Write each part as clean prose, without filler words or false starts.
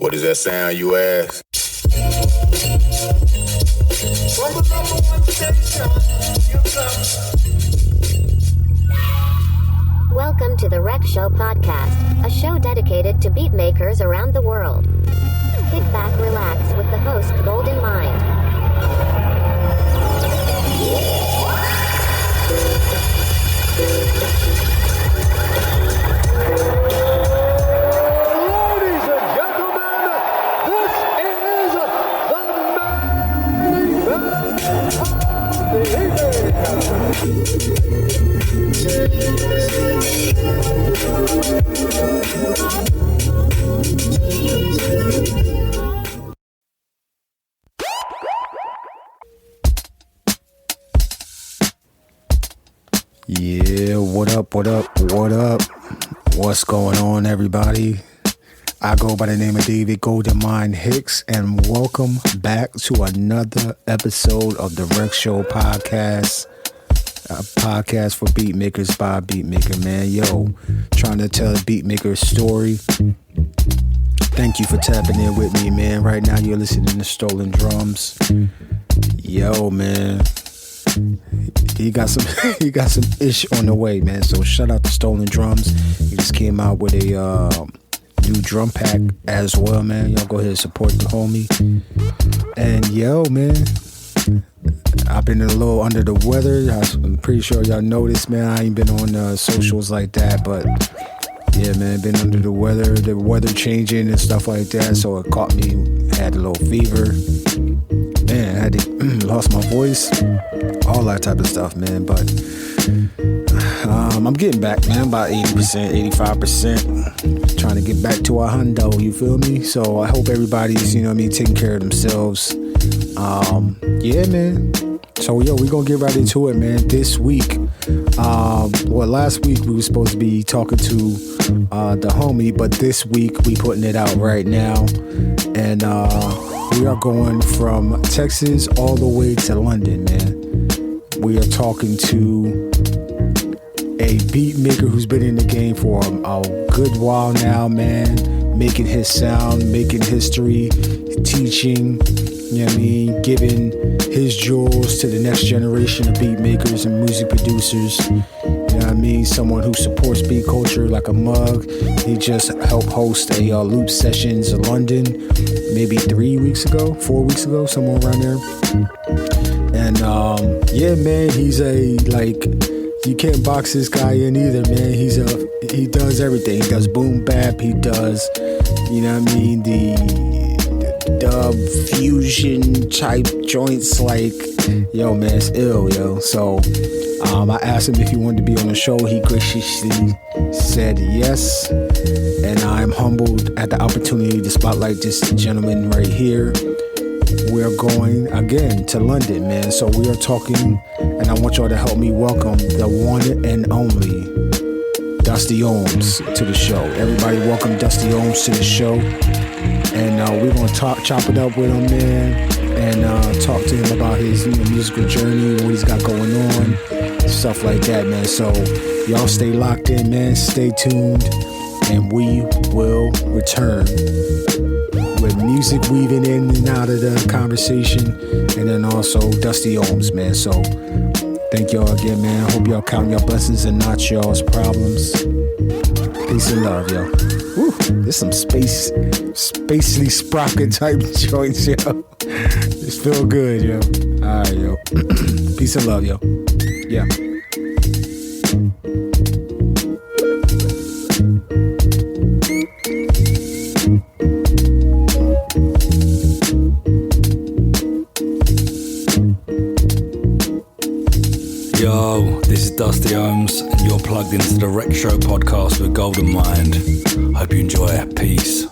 What does that sound, you ask? From the number one station, you come. Welcome to the Rec Show podcast, a show dedicated to beat makers around the world. Kick back, relax with the host, Gldnmnd. Yeah, what up? What's going on, everybody? I go by the name of David Gldnmnd Hicks, and welcome back to another episode of the Rec Show podcast. A podcast for beat makers by a beat maker, man. Yo, trying to tell a beat maker's story. Thank you for tapping in with me, man. Right now you're listening to Stolen Drums. Yo, man. He got some ish on the way, man. So shout out to Stolen Drums. He just came out with a new drum pack as well, man. Y'all go ahead and support the homie. And yo, man, I've been a little under the weather. I'm pretty sure y'all noticed, man. I ain't been on socials like that, but yeah, man, been under the weather changing and stuff like that. So it caught me, had a little fever. Man, I had to lost my voice, all that type of stuff, man. But I'm getting back, man, about 80%, 85%. Trying to get back to a hundo, you feel me? So I hope everybody's, taking care of themselves. Yeah, man. So, yo, we're going to get right into it, man. This week, last week we were supposed to be talking to the homie, but this week we putting it out right now. And we are going from Texas all the way to London, man. We are talking to a beat maker who's been in the game for a good while now, man. Making his sound, making history, teaching, giving his jewels to the next generation of beat makers and music producers. Someone who supports beat culture like a mug. He just helped host a loop sessions in London maybe 4 weeks ago, somewhere around there. And yeah, man, he's you can't box this guy in either, man. He does everything. He does boom bap. He does, the dub fusion type joints. Like, yo, man, it's ill, yo. So I asked him if he wanted to be on the show. He graciously said yes, and I'm humbled at the opportunity to spotlight this gentleman right here. We're going again to London, man. So we are talking, and I want y'all to help me welcome the one and only Dusty Ohms to the show. Everybody welcome Dusty Ohms to the show. And we're going to chop it up with him, man, and talk to him about his musical journey, what he's got going on, stuff like that, man. So y'all stay locked in, man. Stay tuned, and we will return with music weaving in and out of the conversation, and then also Dusty Ohms, man. So thank y'all again, man. I hope y'all count your blessings and not y'all's problems. Peace and love, yo. Woo, there's some spacely sprocket type joints, yo. Just feel good, yo. All right, yo. Peace and love, yo. Yeah. Yo, this is Dusty Ohms, and you're plugged into the Rec Show podcast with Gldnmnd. Hope you enjoy it. Peace.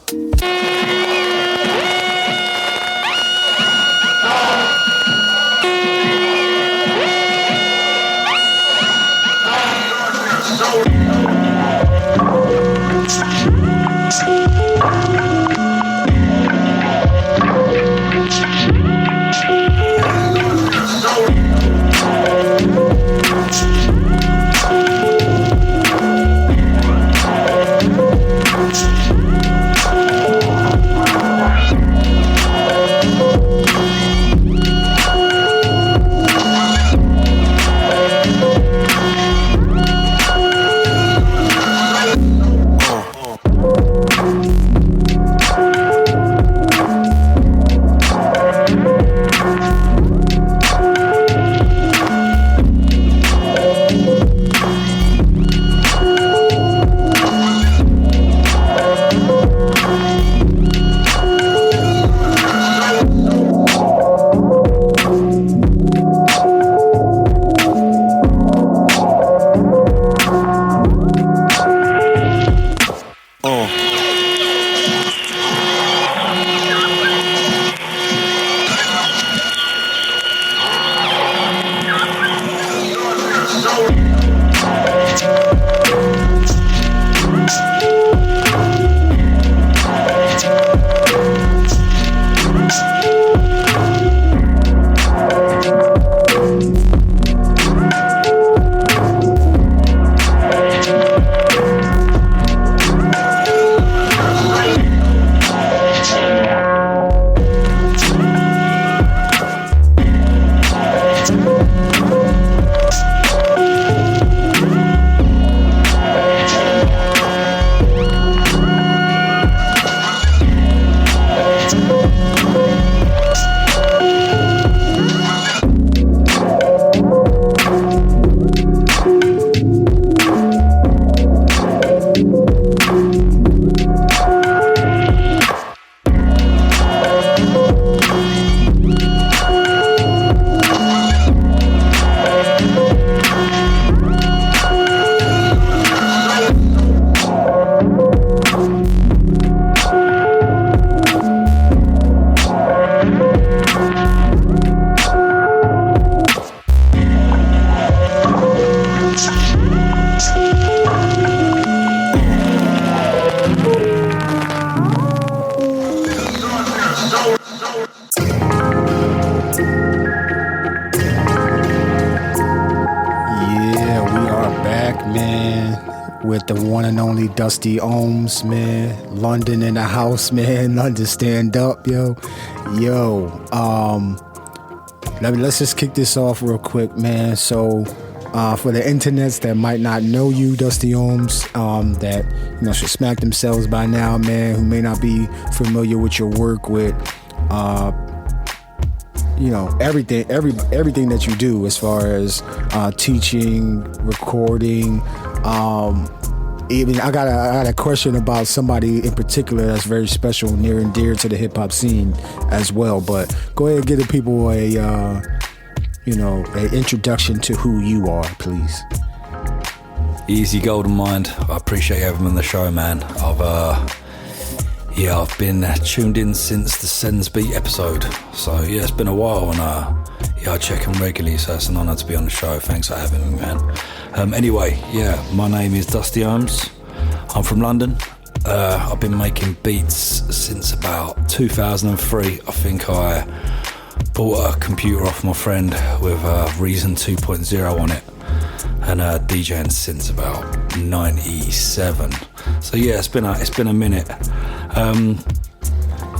with the one and only Dusty Ohms, man. London in the house, man. London, stand up, yo. Let's just kick this off real quick, man. So, for the internets that might not know you, Dusty Ohms, that should smack themselves by now, man, who may not be familiar with your work, with everything that you do as far as teaching, recording. Even I got a question about somebody in particular that's very special, near and dear to the hip hop scene as well. But go ahead and give the people a introduction to who you are, please. Easy, Gldnmnd. I appreciate having me on the show, man. I've been tuned in since the Sens Beat episode, so yeah, it's been a while, and I check them regularly, so it's an honour to be on the show. Thanks for having me, man. Anyway, my name is Dusty Ohms. I'm from London. I've been making beats since about 2003. I think I bought a computer off my friend with Reason 2.0 on it, and DJing since about 97. So yeah, it's been a minute.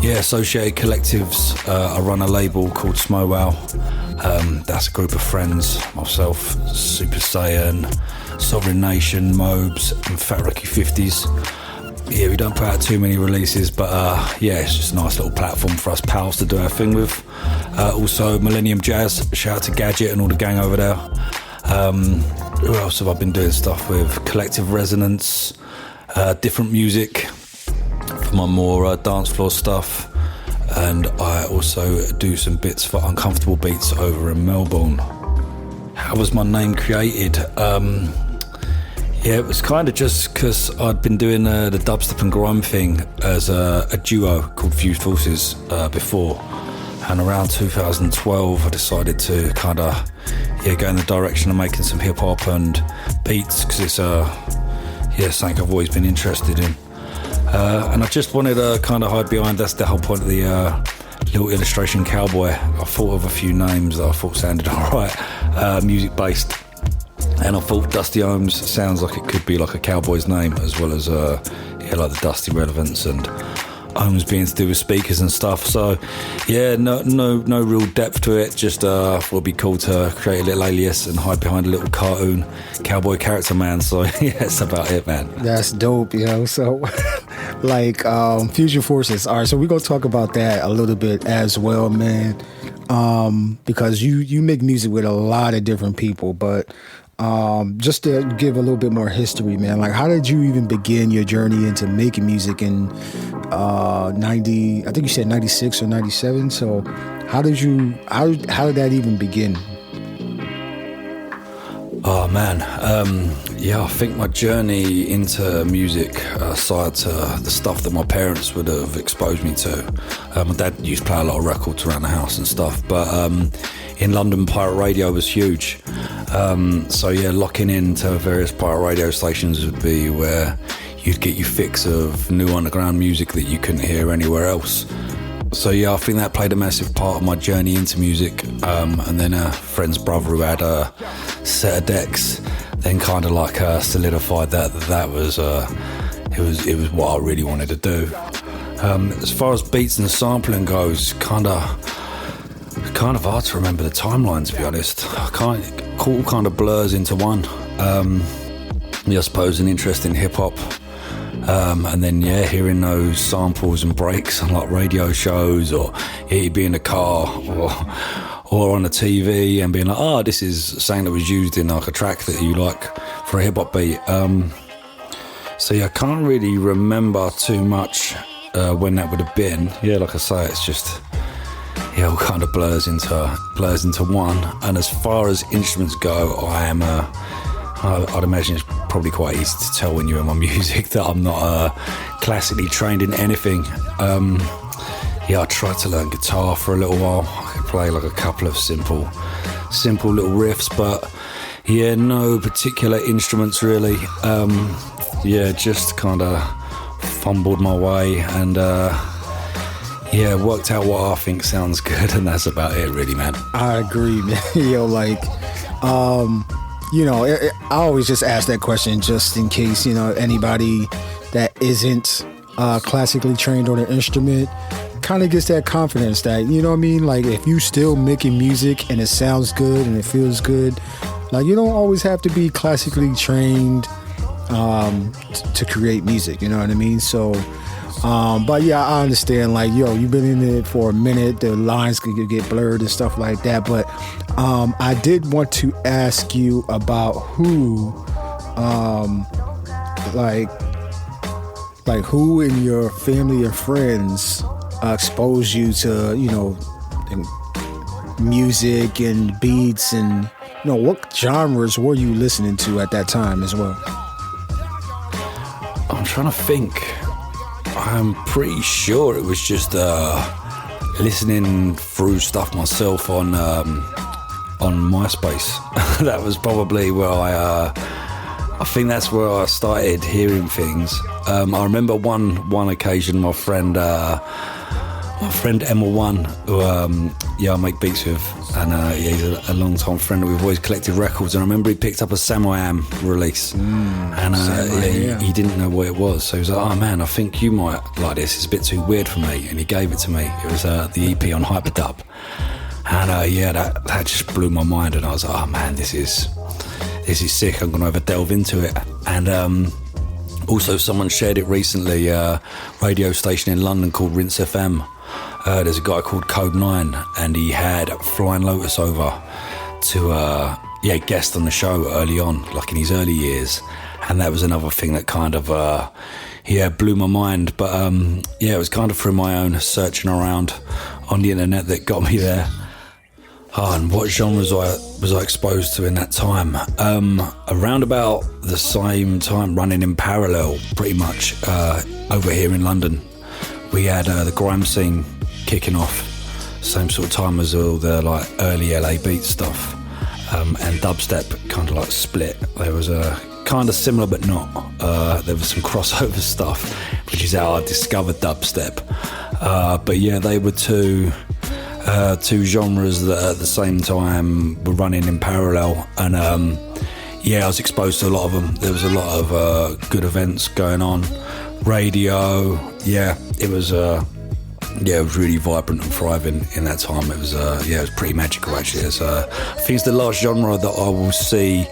Associated Collectives. I run a label called Smowwow. That's a group of friends, myself, Super Saiyan, Sovereign Nation, Mobes, and Fat Rocky 50s. Yeah, we don't put out too many releases, but it's just a nice little platform for us pals to do our thing with. Also, Millennium Jazz, shout out to Gadget and all the gang over there. Who else have I been doing stuff with? Collective Resonance, different music for my more dance floor stuff. And I also do some bits for Uncomfortable Beats over in Melbourne. How was my name created? It was kind of just because I'd been doing the dubstep and grime thing as a duo called Fused Forces before. And around 2012, I decided to kind of go in the direction of making some hip hop and beats, because it's something I've always been interested in. And I just wanted to kind of hide behind, that's the whole point of the little illustration cowboy. I thought of a few names that I thought sounded alright, music based. And I thought Dusty Ohms sounds like it could be like a cowboy's name, as well as like the Dusty relevance and Ohms being to do with speakers and stuff. So no real depth to it. Just thought it'd be cool to create a little alias and hide behind a little cartoon cowboy character, man. So that's about it, man. That's dope, So Fusion Forces. All right, so we're gonna talk about that a little bit as well, man. Because you make music with a lot of different people, but just to give a little bit more history, man, like how did you even begin your journey into making music in 90, I think you said 96 or 97, so how did that even begin? Oh man, I think my journey into music, aside to the stuff that my parents would have exposed me to, my dad used to play a lot of records around the house and stuff, but in London, pirate radio was huge. Locking into various pirate radio stations would be where you'd get your fix of new underground music that you couldn't hear anywhere else. So I think that played a massive part of my journey into music. And then a friend's brother who had a set of decks, then kind of solidified that was it was what I really wanted to do. As far as beats and sampling goes, kind of hard to remember the timeline, to be honest. All kind of blurs into one. I suppose an interest in hip hop. And then hearing those samples and breaks on like radio shows, or you'd be in the car or on the TV and being like, oh, this is something that was used in like a track that you like for a hip hop beat. I can't really remember too much when that would have been. Like I say, it's just all kind of blurs into one. And as far as instruments go, I'd imagine it's probably quite easy to tell when you hear my music that I'm not classically trained in anything. I tried to learn guitar for a little while. I could play like a couple of simple little riffs, but no particular instruments really. Just kind of fumbled my way and worked out what I think sounds good, and that's about it really, man. I agree, man. I always just ask that question just in case, anybody that isn't classically trained on an instrument kind of gets that confidence that, like if you still making music and it sounds good and it feels good, like you don't always have to be classically trained to create music, you know what I mean? So, but yeah, I understand, like, you've been in it for a minute, the lines could get blurred and stuff like that, but I did want to ask you about who, like who in your family and friends exposed you to, music and beats, and what genres were you listening to at that time as well? I'm trying to think. I'm pretty sure it was just listening through stuff myself on MySpace. That was probably where I think that's where I started hearing things. I remember one occasion, my friend Emma One, who I make beats with, and he's a long time friend. We've always collected records, and I remember he picked up a Samurai Am release, and he didn't know what it was, so he was like, "Oh man, I think you might like this. It's a bit too weird for me," and he gave it to me. It was the EP on Hyperdub, and that just blew my mind, and I was like, "Oh man, this is sick. I'm gonna have a delve into it." And also, someone shared it recently. A radio station in London called Rinse FM. There's a guy called Gldnmnd, and he had Flying Lotus over to guest on the show early on, like in his early years, and that was another thing that kind of blew my mind. But it was kind of through my own searching around on the internet that got me there. And what genres was I exposed to in that time? Around about the same time, running in parallel, pretty much, over here in London, we had the grime scene kicking off, same sort of time as all the like early LA beat stuff, and dubstep kind of like split. There was a kind of similar but not. There was some crossover stuff, which is how I discovered dubstep. But yeah, they were two genres that at the same time were running in parallel, and I was exposed to a lot of them. There was a lot of good events going on, radio. It was really vibrant and thriving in that time. It was pretty magical actually. I think it's the last genre that I will see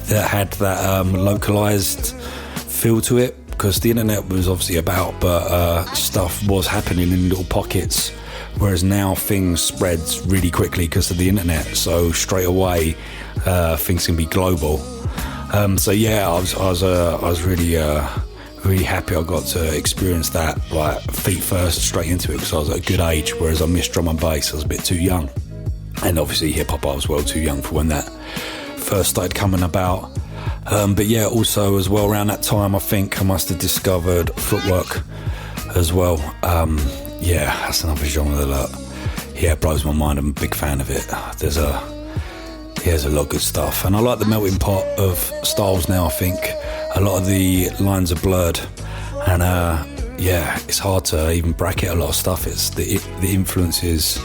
that had that localized feel to it, because the internet was obviously about, but stuff was happening in little pockets. Whereas now things spread really quickly because of the internet, so straight away things can be global. I was really happy I got to experience that, like feet first, straight into it, because I was at a good age. Whereas I missed drum and bass, I was a bit too young, and obviously hip hop I was well too young for when that first started coming about. Also as well around that time, I think I must have discovered footwork as well. That's another genre that blows my mind. I'm a big fan of it. There's a lot of good stuff, and I like the melting pot of styles now. I think a lot of the lines are blurred, and it's hard to even bracket a lot of stuff. It's the influences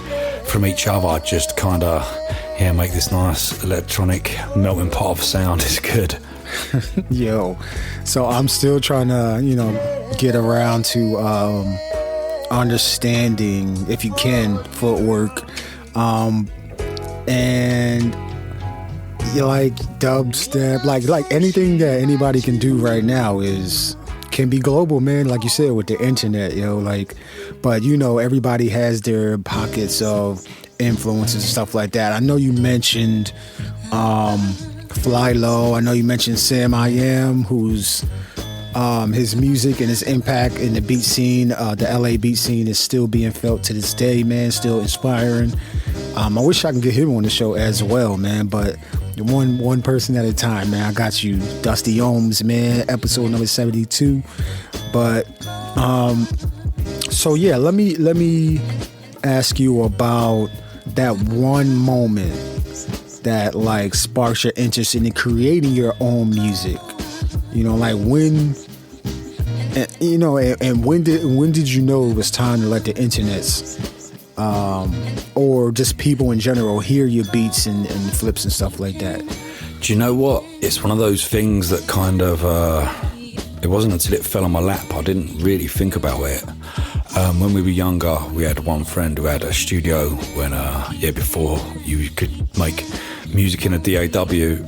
from each other just kind of make this nice electronic melting pot of sound. Is good. So I'm still trying to get around to understanding, if you can, footwork, and like dubstep, like anything that anybody can do right now can be global, man. Like you said, with the internet, but everybody has their pockets of influences and stuff like that. I know you mentioned Fly Low. I know you mentioned Sam I Am, who's his music and his impact in the beat scene, the LA beat scene, is still being felt to this day, man. Still inspiring. I wish I can get him on the show as well, man. But one person at a time, man. I got you, Dusty Ohms, man. Episode number 72. But let me ask you about that one moment that like sparks your interest in creating your own music. When did you know it was time to let the internets or just people in general hear your beats and flips and stuff like that? Do you know what? It's one of those things that kind of, it wasn't until it fell on my lap, I didn't really think about it. When we were younger, we had one friend who had a studio when, before you could make music in a DAW,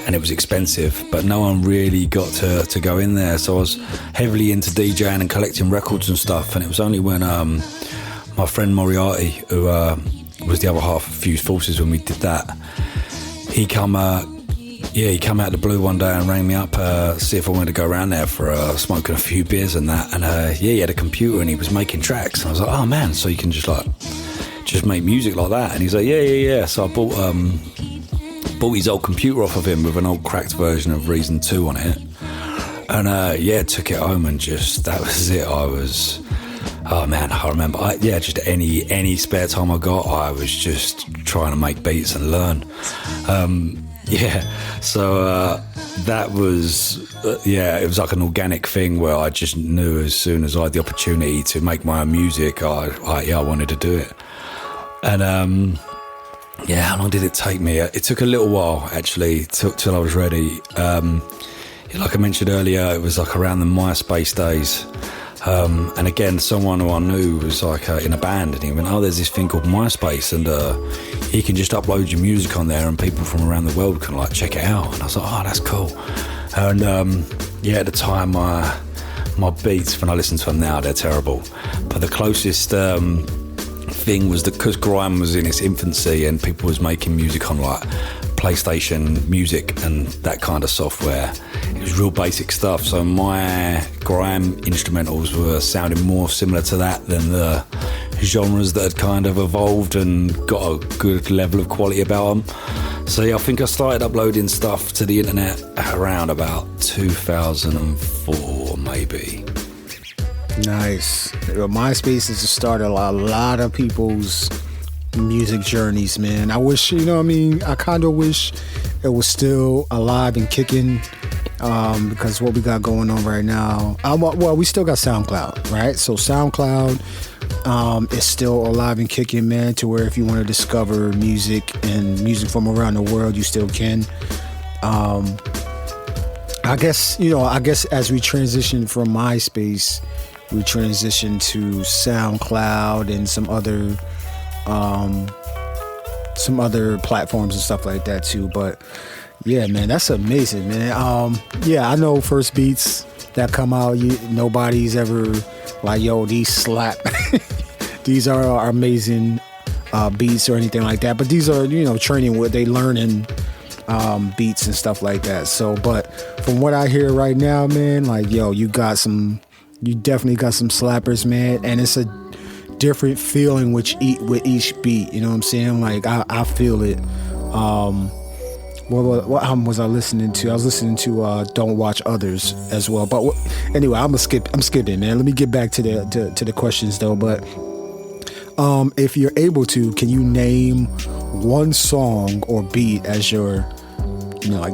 and it was expensive, but no one really got to go in there. So I was heavily into DJing and collecting records and stuff, and it was only when my friend Moriarty, who was the other half of Fused Forces when we did that, he come out of the blue one day and rang me up, see if I wanted to go around there for smoking a few beers and that. And he had a computer and he was making tracks. And I was like, oh man, so you can just make music like that? And he's like, yeah. So I bought his old computer off of him with an old cracked version of Reason 2 on it. And took it home and just, that was it. Oh man, I remember, just any spare time I got, I was just trying to make beats and learn. So that was, it was like an organic thing where I just knew as soon as I had the opportunity to make my own music, I wanted to do it. And how long did it take me? It took a little while, actually, till I was ready. Like I mentioned earlier, it was like around the MySpace days. And again, someone who I knew was like in a band, and he went, oh, there's this thing called MySpace, and you can just upload your music on there and people from around the world can like check it out. And I was like, oh, that's cool. And at the time, my beats, when I listen to them now, they're terrible. But the closest thing was that because grime was in its infancy and people was making music on like PlayStation Music and that kind of software, it was real basic stuff. So my grime instrumentals were sounding more similar to that than the genres that had kind of evolved and got a good level of quality about them. So I think I started uploading stuff to the internet around about 2004 maybe. Nice. MySpace is the start of a lot of people's music journeys, man. I wish, I kind of wish it was still alive and kicking, because what we got going on right now, we still got SoundCloud, right? So SoundCloud is still alive and kicking, man, to where if you want to discover music and music from around the world, you still can. I guess as we transition from MySpace, we transition to SoundCloud and some other platforms and stuff like that too. But yeah, man, that's amazing, man. I know first beats that come out, nobody's ever like, yo, these slap. These are amazing beats or anything like that. But these are, training where they learning beats and stuff like that. So, but from what I hear right now, man, like, yo, you definitely got some slappers, man, and it's a different feeling with each beat. You know what I'm saying? Like I feel it. What album was I listening to? I was listening to Don't Watch Others as well. But anyway, I'm skipping, man. Let me get back to the questions though. But if you're able to, can you name one song or beat as your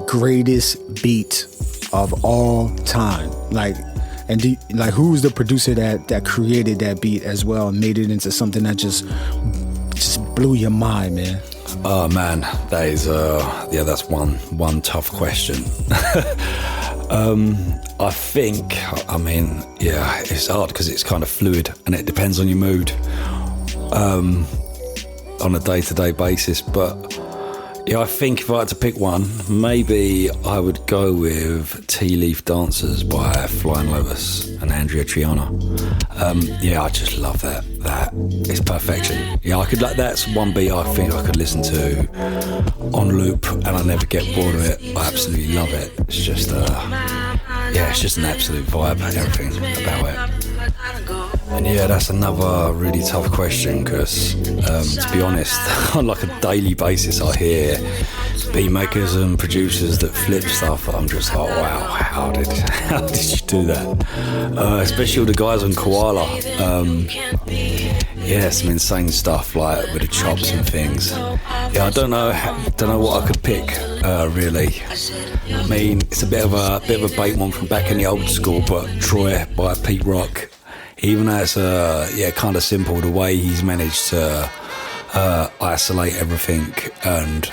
greatest beat of all time? And who's the producer that created that beat as well and made it into something that just blew your mind, man? Oh man, that is that's one tough question. I think, it's hard because it's kind of fluid and it depends on your mood on a day-to-day basis. But I think if I had to pick one, maybe I would go with Tea Leaf Dancers by Flying Lotus and Andrea Triana. I just love that. It's perfection. That's one beat I think I could listen to on loop and I never get bored of it. I absolutely love it. It's just it's just an absolute vibe, everything about it. And that's another really tough question because, to be honest, on like a daily basis I hear beat makers and producers that flip stuff. I'm just like, wow, how did you do that? Especially all the guys on Koala. Some insane stuff like with the chops and things. I don't know what I could pick really. I mean, it's a bit of a bait one from back in the old school, but Troy by Pete Rock. Even though it's kind of simple, the way he's managed to isolate everything and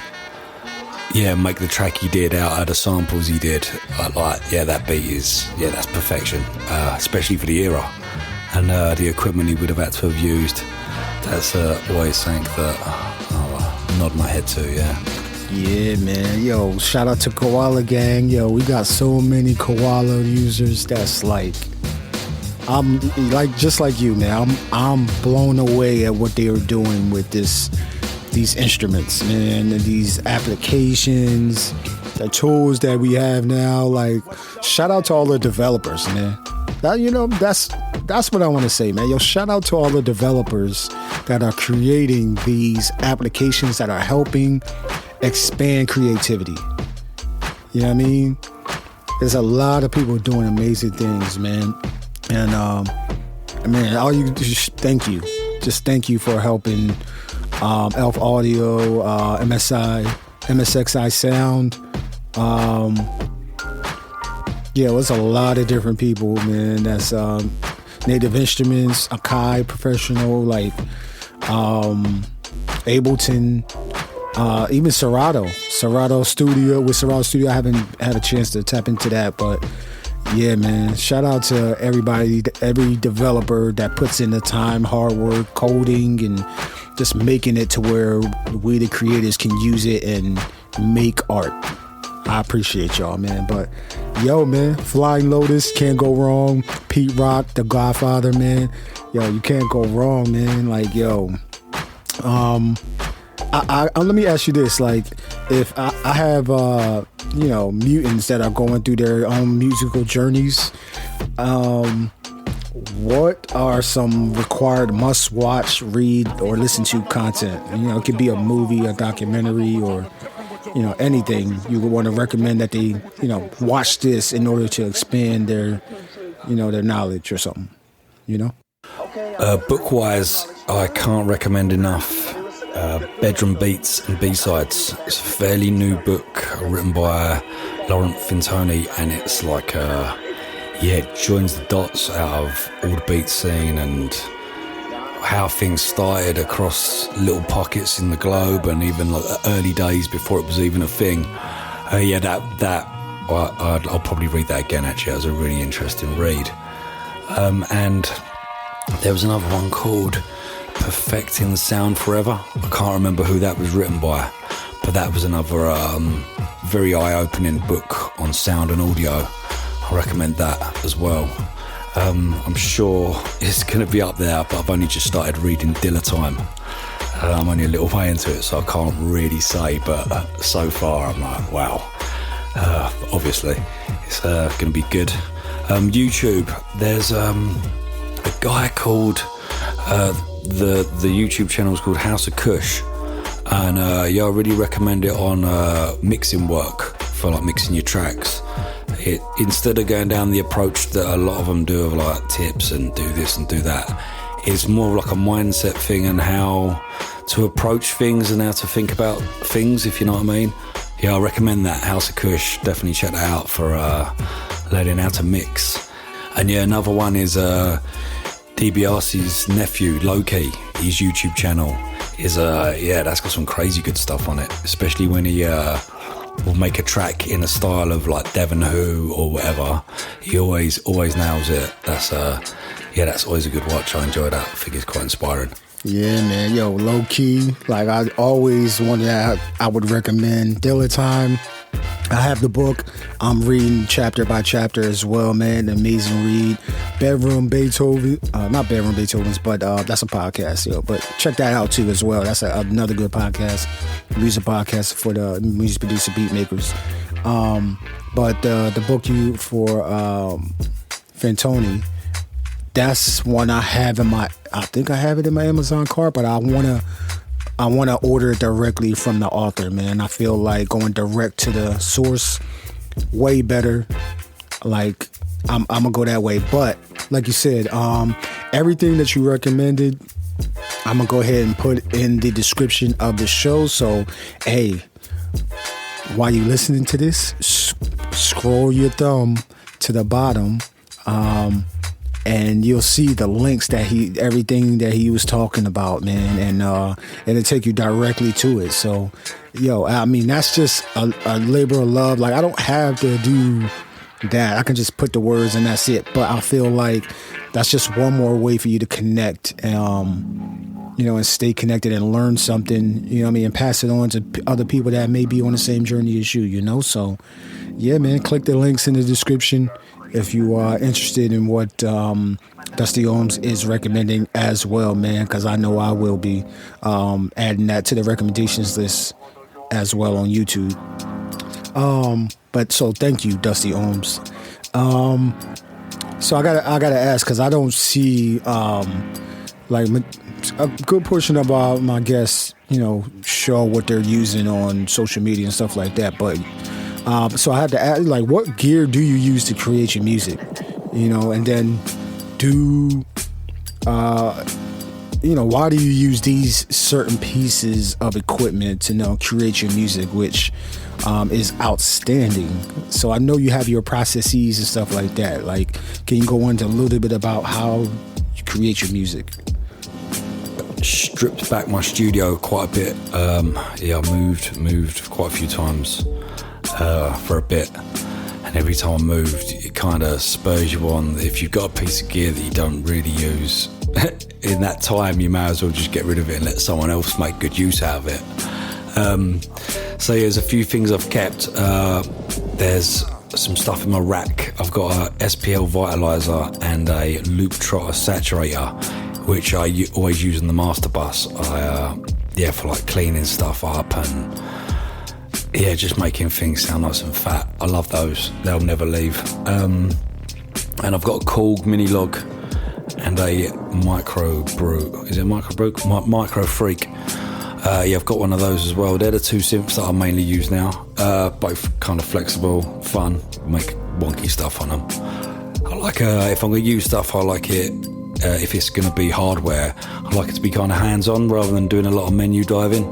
make the track he did out of the samples he did. That beat is, that's perfection, especially for the era and the equipment he would have had to have used. That's always something that I'll nod my head to, Yeah, man. Yo, shout out to Koala Gang. Yo, we got so many Koala users. That's like, I'm like, just like you, man. I'm blown away at what they are doing with these instruments, man, and these applications, the tools that we have now. Like, shout out to all the developers, man. That's what I want to say, man. Yo, shout out to all the developers that are creating these applications that are helping expand creativity. You know what I mean? There's a lot of people doing amazing things, man. And man, all you just thank you. Just thank you for helping Elf Audio, MSXI Sound. There's a lot of different people, man. That's Native Instruments, Akai Professional, like Ableton, even Serato Studio. With Serato Studio, I haven't had a chance to tap into that, but yeah, man, shout out to everybody, every developer that puts in the time, hard work, coding, and just making it to where we, the creators, can use it and make art. I appreciate y'all, man. But yo, man, Flying Lotus, can't go wrong. Pete Rock, the Godfather, man. Yo, you can't go wrong, man. Like, yo, let me ask you this: like, if I have mutants that are going through their own musical journeys, what are some required must-watch, read, or listen to content? It could be a movie, a documentary, or anything you would want to recommend that they watch this in order to expand their their knowledge or something. Book-wise, I can't recommend enough. Bedroom Beats and B-Sides. It's a fairly new book written by Laurent Fintoni, and it's like it joins the dots out of all the beat scene and how things started across little pockets in the globe, and even like the early days before it was even a thing. I'll probably read that again. Actually, it was a really interesting read. And there was another one called Perfecting the Sound Forever. I can't remember who that was written by, but that was another very eye-opening book on sound and audio. I recommend that as well. I'm sure it's going to be up there, but I've only just started reading Dilla Time. I'm only a little way into it, so I can't really say, but so far I'm like, wow. Obviously, it's going to be good. YouTube, there's a guy called... The YouTube channel is called House of Kush, and I really recommend it on mixing work, for like mixing your tracks. Instead of going down the approach that a lot of them do of like tips and do this and do that, it's more like a mindset thing and how to approach things and how to think about things, if you know what I mean. I recommend that, House of Kush. Definitely check that out for learning how to mix. And another one is DiBiase's nephew, Loki. His YouTube channel is that's got some crazy good stuff on it, especially when he will make a track in a style of like Devon Who or whatever. He always nails it. That's always a good watch. I enjoy that. I think it's quite inspiring. Yeah, man. Yo, low key, like I always wanted that. I would recommend Dilla Time. I have the book. I'm reading chapter by chapter as well, man. Amazing read. Bedroom Beethoven. Not Bedroom Beethoven's, but that's a podcast, but check that out too as well. That's another good podcast. Music podcast for the music producer beat makers. But the book for Fantoni, that's one I have I think I have it in my Amazon cart, but I want to order it directly from the author, man. I feel like going direct to the source way better. Like I'm gonna go that way. But like you said, everything that you recommended, I'm gonna go ahead and put in the description of the show. So hey, while you listening to this, scroll your thumb to the bottom. and you'll see the links that everything that he was talking about, man, and it'll take you directly to it. So, yo, I mean, that's just a labor of love. Like, I don't have to do that. I can just put the words and that's it. But I feel like that's just one more way for you to connect, and stay connected and learn something, you know what I mean, and pass it on to other people that may be on the same journey as you, you know? So, yeah, man, click the links in the description if you are interested in what Dusty Ohms is recommending as well, man, because I know I will be adding that to the recommendations list as well on YouTube. But so thank you, Dusty Ohms. So I gotta ask, because I don't see like a good portion of my guests, show what they're using on social media and stuff like that. But so I have to ask, like, what gear do you use to create your music? And then why do you use these certain pieces of equipment to create your music, which is outstanding. So I know you have your processes and stuff like that. Like, can you go into a little bit about how you create your music? Stripped back my studio quite a bit. I moved quite a few times for a bit, and every time I moved, it kind of spurs you on. If you've got a piece of gear that you don't really use in that time, you may as well just get rid of it and let someone else make good use out of it. So there's a few things I've kept. There's some stuff in my rack. I've got a SPL vitalizer and a loop trotter saturator, which I always use on the master bus. For like cleaning stuff up and just making things sound nice and fat. I love those. They'll never leave. And I've got a Korg mini log and a micro brew. Is it micro brew? Micro freak. I've got one of those as well. They're the two synths that I mainly use now. Both kind of flexible, fun, make wonky stuff on them. I like if I'm going to use stuff, I like it, if it's going to be hardware, I like it to be kind of hands-on rather than doing a lot of menu diving.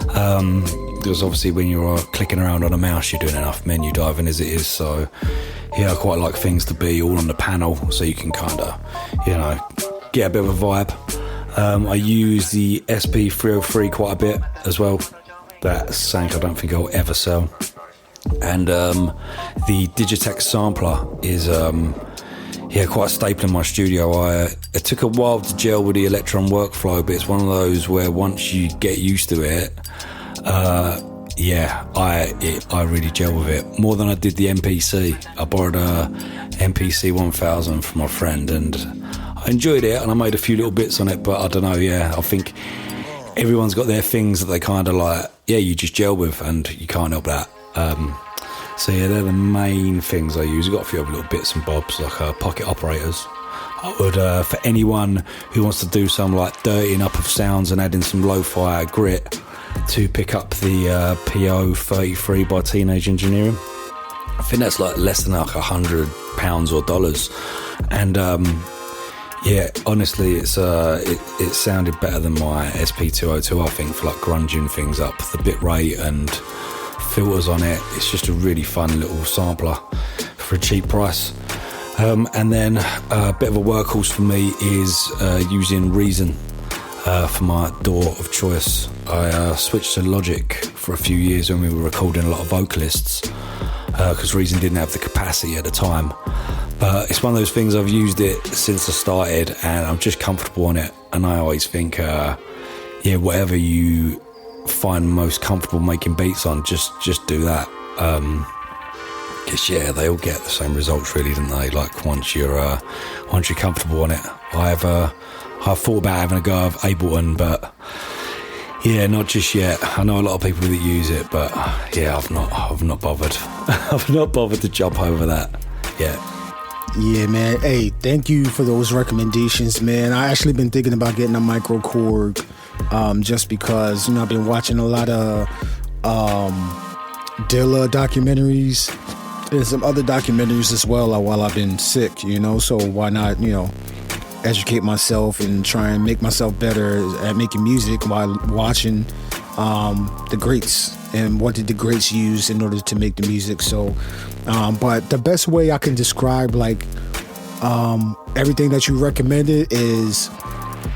Because obviously when you're clicking around on a mouse, you're doing enough menu diving as it is. So, I quite like things to be all on the panel so you can kind of, get a bit of a vibe. I use the SP303 quite a bit as well. That's something I don't think I'll ever sell. And the Digitech sampler is quite a staple in my studio. It took a while to gel with the Electron workflow, but it's one of those where once you get used to it, I really gel with it more than I did the MPC. I borrowed a MPC 1000 from my friend and I enjoyed it, and I made a few little bits on it, but I don't know, I think everyone's got their things that they kind of like, you just gel with, and you can't help that. They're the main things I use. I've got a few other little bits and bobs, like pocket operators. I would, for anyone who wants to do some like dirtying up of sounds and adding some lo-fi grit, to pick up the PO33 by Teenage Engineering. I think that's like less than like £100 or dollars, and honestly, it sounded better than my SP202, I think, for like grunging things up. The bit rate and filters on it, it's just a really fun little sampler for a cheap price. And then a bit of a workhorse for me is using Reason for my DAW of choice. I switched to Logic for a few years when we were recording a lot of vocalists, because Reason didn't have the capacity at the time. But it's one of those things, I've used it since I started and I'm just comfortable on it. And I always think, whatever you find most comfortable making beats on, just do that. Because they all get the same results, really, don't they? Like once you're comfortable on it. I've thought about having a go of Ableton, but not just yet. I know a lot of people that use it, but I've not bothered. I've not bothered to jump over that yet. Yeah, man. Hey, thank you for those recommendations, man. I actually been thinking about getting a micro Korg, just because I've been watching a lot of Dilla documentaries and some other documentaries as well while I've been sick. So why not educate myself and try and make myself better at making music while watching the greats and what did the greats use in order to make the music. So but the best way I can describe like Everything that you recommended is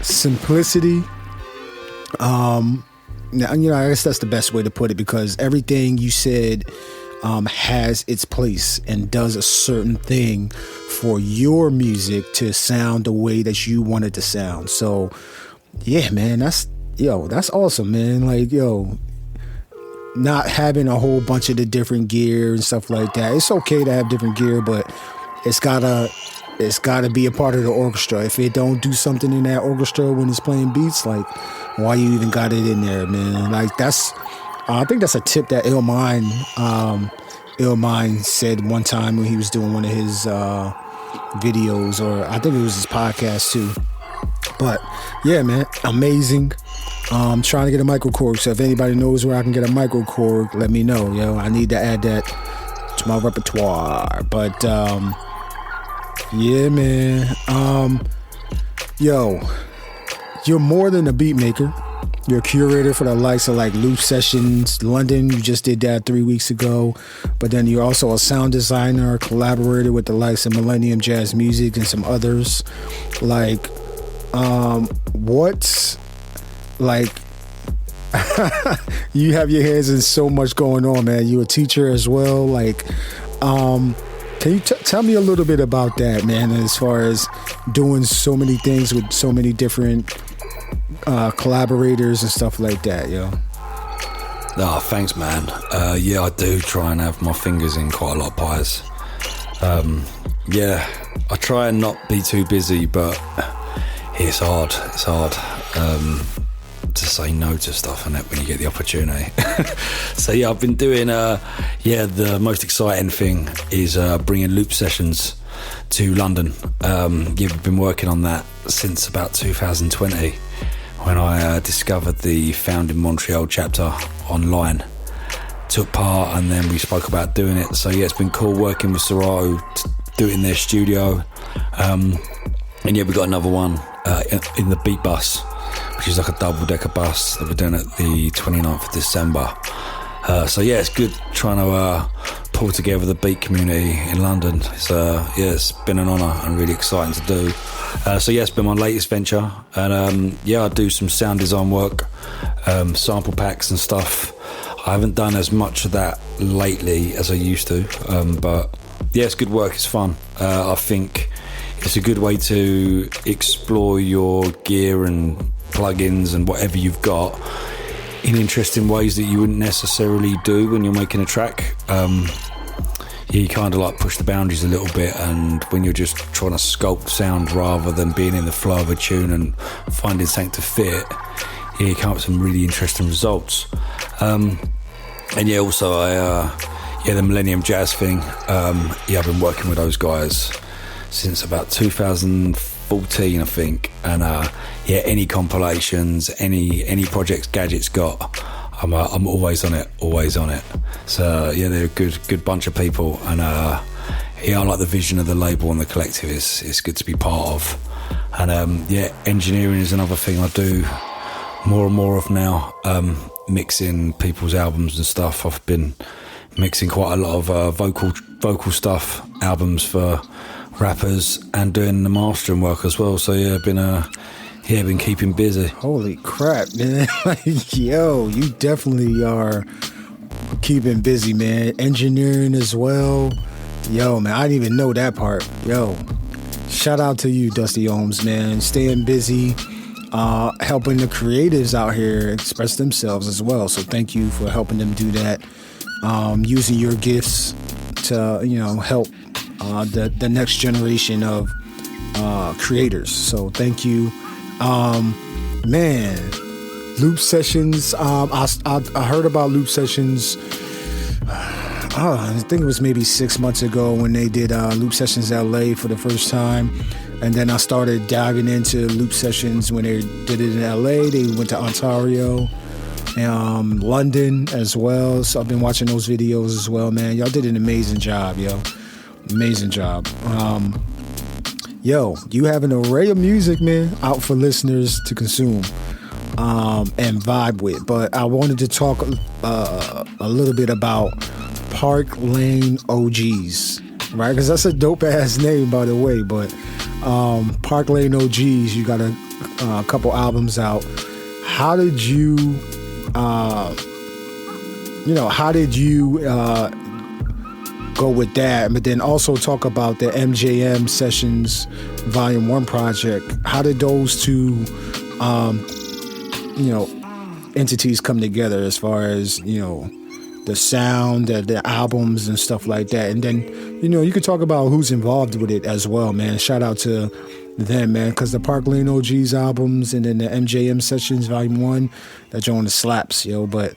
simplicity. Now, you know, I guess that's the best way to put it, because everything you said has its place and does a certain thing for your music to sound the way that you want it to sound. So, yeah, man, that's awesome, man. Like, not having a whole bunch of the different gear and stuff like that. It's okay to have different gear, but it's gotta be a part of the orchestra. If it don't do something in that orchestra when it's playing beats, like, why you even got it in there, man? Like, I think that's a tip that Gldnmnd said one time when he was doing one of his videos, or I think it was his podcast too. But yeah, man, amazing. I'm trying to get a microcorg, so if anybody knows where I can get a microcorg, let me know. I need to add that to my repertoire. But yeah, man. You're more than a beat maker. You're a curator for the likes of like Loop Sessions London. You just did that 3 weeks ago. But then you're also a sound designer, collaborated with the likes of Millennium Jazz Music and some others. Like, what's like, you have your hands in so much going on, man. You're a teacher as well. Like, can you tell me a little bit about that, man, as far as doing so many things with so many different collaborators and stuff like that, Oh, thanks, man. Yeah, I do try and have my fingers in quite a lot of pies. Yeah, I try and not be too busy, but it's hard. It's hard to say no to stuff and that when you get the opportunity. So yeah, I've been doing the most exciting thing is bringing Loop Sessions to London. We've been working on that since about 2020 when I discovered the Found in Montreal chapter online, took part, and then we spoke about doing it. So yeah, it's been cool working with Serato to do it in their studio. And yeah, we got another one in the Beat Bus, which is like a double-decker bus that we're doing at the 29th of December. So yeah, it's good trying to pull together the beat community in London. It's been an honour and really exciting to do. So yeah, it's been my latest venture, and I do some sound design work, sample packs and stuff. I haven't done as much of that lately as I used to, but yeah, it's good work, it's fun. I think it's a good way to explore your gear and plugins and whatever you've got in interesting ways that you wouldn't necessarily do when you're making a track. You kind of like push the boundaries a little bit, and when you're just trying to sculpt sound rather than being in the flow of a tune and finding something to fit, you come up with some really interesting results. And yeah, also the Millennium Jazz thing, I've been working with those guys since about 2014, I think, and any compilations, any projects Gadget's got, I'm always on it. So yeah, they're a good bunch of people, and I like the vision of the label and the collective. It's good to be part of. And engineering is another thing I do more and more of now, mixing people's albums and stuff. I've been mixing quite a lot of vocal stuff, albums for rappers, and doing the mastering work as well. So yeah, been keeping busy. Holy crap, man. Yo, you definitely are keeping busy, man. Engineering as well. Yo, man, I didn't even know that part. Yo, shout out to you, Dusty Ohms, man. Staying busy, helping the creatives out here express themselves as well. So thank you for helping them do that. Using your gifts to, help the next generation of creators. So thank you. Man, Loop Sessions. I heard about Loop Sessions. I think it was maybe 6 months ago when they did Loop Sessions LA for the first time, and then I started diving into Loop Sessions when they did it in LA. They went to Ontario, London as well. So I've been watching those videos as well, man. Y'all did an amazing job, amazing job. You have an array of music, man, out for listeners to consume and vibe with. But I wanted to talk a little bit about Park Lane OGs. right? Because that's a dope ass name, by the way. But Park Lane OGs, you got a couple albums out. How did you, go with that? But then also talk about the MJM Sessions Volume 1 project. How did those two, entities come together as far as, the sound, the albums and stuff like that? And then, you could talk about who's involved with it as well, man. Shout out to them, man, because the Park Lane OGs albums and then the MJM Sessions Volume 1, that joint slaps, yo. But,